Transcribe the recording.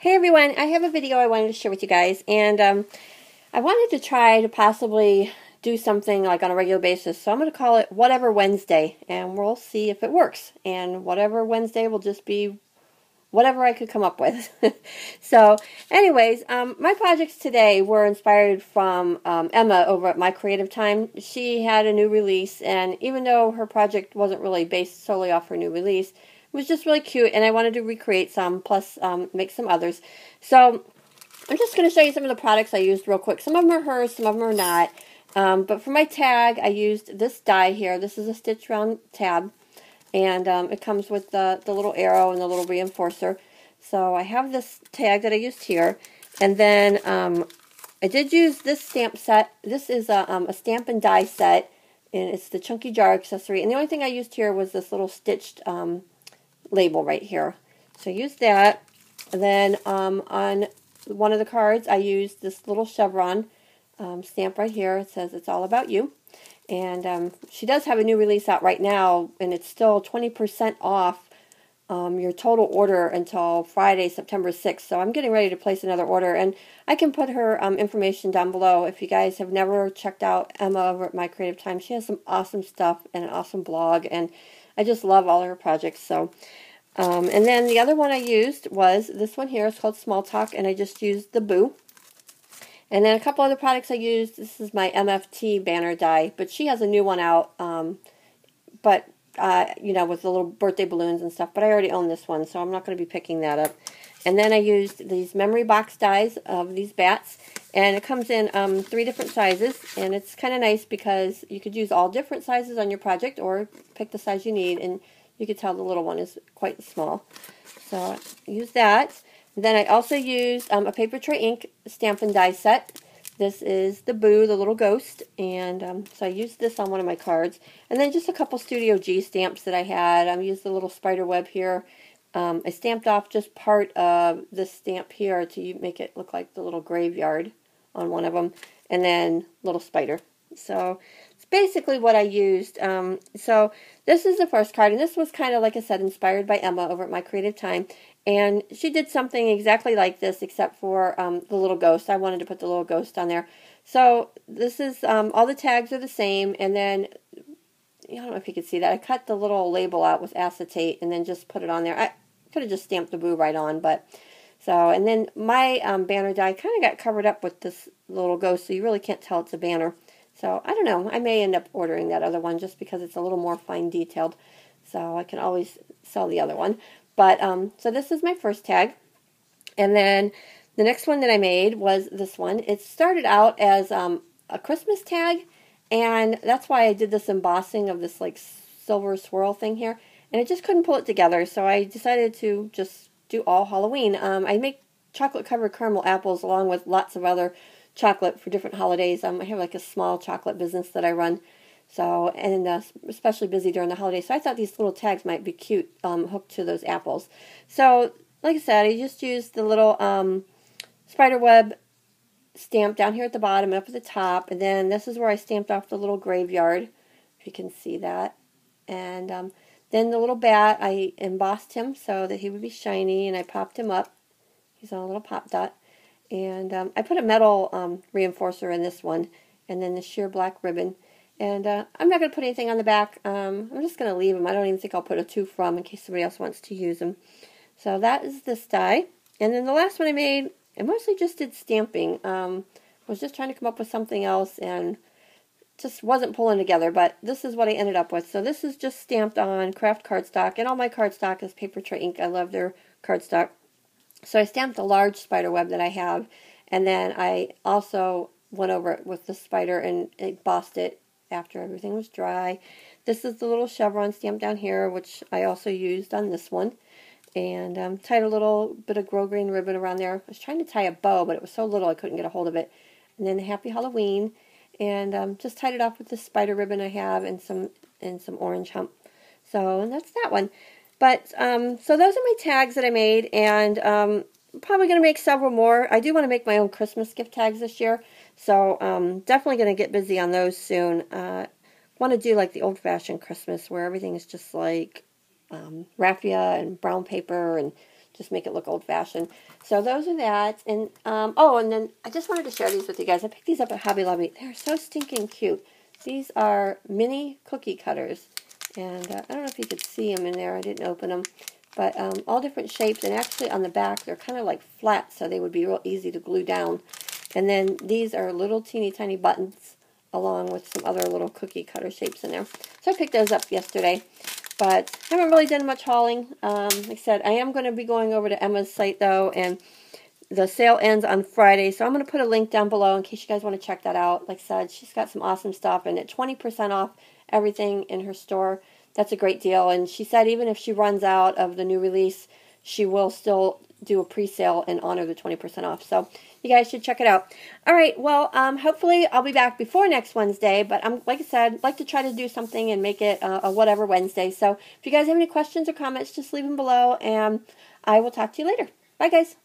Hey everyone, I have a video I wanted to share with you guys, and I wanted to try to possibly do something like on a regular basis, so I'm going to call it Whatever Wednesday, and we'll see if it works. And Whatever Wednesday will just be whatever I could come up with. So anyways, my projects today were inspired from Emma over at My Creative Time. She had a new release, and even though her project wasn't really based solely off her new release, it was just really cute, and I wanted to recreate some, plus make some others. So I'm just going to show you some of the products I used real quick. Some of them are hers, some of them are not. But for my tag, I used this die here. This is a stitch round tab. And it comes with the little arrow and the little reinforcer. So I have this tag that I used here. And then I did use this stamp set. This is a stamp and die set. And it's the chunky jar accessory. And the only thing I used here was this little stitched label right here. So I used that. And then on one of the cards, I used this little chevron stamp right here. It says, "It's all about you." And she does have a new release out right now, and it's still 20% off your total order until Friday, September 6th. So I'm getting ready to place another order, and I can put her information down below. If you guys have never checked out Emma over at My Creative Time, she has some awesome stuff and an awesome blog, and I just love all of her projects. So, and then the other one I used was this one here. It's called Small Talk, and I just used the Boo. And then a couple other products I used. This is my MFT banner die, but she has a new one out, you know, with the little birthday balloons and stuff, but I already own this one, so I'm not going to be picking that up. And then I used these memory box dies of these bats, and it comes in 3 different sizes, and it's kind of nice because you could use all different sizes on your project or pick the size you need, and you could tell the little one is quite small. So use that. Then I also used a paper tray ink stamp and die set. This is the Boo, the little ghost, and so I used this on one of my cards. And then just a couple Studio G stamps that I had. I used the little spider web here. I stamped off just part of this stamp here to make it look like the little graveyard on one of them, and then little spider. So it's basically what I used. So this is the first card, and this was kind of, like I said, inspired by Emma over at My Creative Time. And she did something exactly like this, except for the little ghost. I wanted to put the little ghost on there. So this is, all the tags are the same, and then, I don't know if you can see that, I cut the little label out with acetate and then just put it on there. I could have just stamped the Boo right on, but, so, and then my banner die kind of got covered up with this little ghost, so you really can't tell it's a banner. So, I don't know, I may end up ordering that other one just because it's a little more fine detailed, so I can always sell the other one. But, so this is my first tag, and then the next one that I made was this one. It started out as a Christmas tag, and that's why I did this embossing of this, like, silver swirl thing here, and I just couldn't pull it together, so I decided to just do all Halloween. I make chocolate-covered caramel apples along with lots of other chocolate for different holidays. I have, like, a small chocolate business that I run. So, and especially busy during the holidays. So I thought these little tags might be cute hooked to those apples. So, like I said, I just used the little spider web stamp down here at the bottom and up at the top. And then this is where I stamped off the little graveyard, if you can see that. And then the little bat, I embossed him so that he would be shiny, and I popped him up. He's on a little pop dot. And I put a metal reinforcer in this one, and then the sheer black ribbon. And I'm not going to put anything on the back. I'm just going to leave them. I don't even think I'll put a to from in case somebody else wants to use them. So that is this die. And then the last one I made, I mostly just did stamping. Was just trying to come up with something else and just wasn't pulling together. But this is what I ended up with. So this is just stamped on craft cardstock. And all my cardstock is paper tray ink. I love their cardstock. So I stamped the large spider web that I have. And then I also went over it with the spider and embossed it after everything was dry. This is the little chevron stamp down here, which I also used on this one. And tied a little bit of grosgrain ribbon around there. I was trying to tie a bow, but it was so little I couldn't get a hold of it. And then Happy Halloween. And just tied it off with this spider ribbon I have and some orange hump. So, and that's that one. But, so those are my tags that I made. And I'm probably going to make several more. I do want to make my own Christmas gift tags this year. So, definitely going to get busy on those soon. Want to do like the old-fashioned Christmas where everything is just like raffia and brown paper and just make it look old-fashioned. So those are that. And oh, and then I just wanted to share these with you guys. I picked these up at Hobby Lobby. They're so stinking cute. These are mini cookie cutters. And I don't know if you could see them in there. I didn't open them. But all different shapes. And actually on the back, they're kind of like flat, so they would be real easy to glue down. And then these are little teeny tiny buttons along with some other little cookie cutter shapes in there. So I picked those up yesterday. But I haven't really done much hauling. Like I said, I am going to be going over to Emma's site, though, and the sale ends on Friday. So I'm going to put a link down below in case you guys want to check that out. Like I said, she's got some awesome stuff, and at 20% off everything in her store. That's a great deal. And she said even if she runs out of the new release, she will still do a pre-sale and honor the 20% off. So you guys should check it out. All right, well, hopefully I'll be back before next Wednesday, but like I said, I'd like to try to do something and make it a whatever Wednesday. So if you guys have any questions or comments, just leave them below, and I will talk to you later. Bye, guys.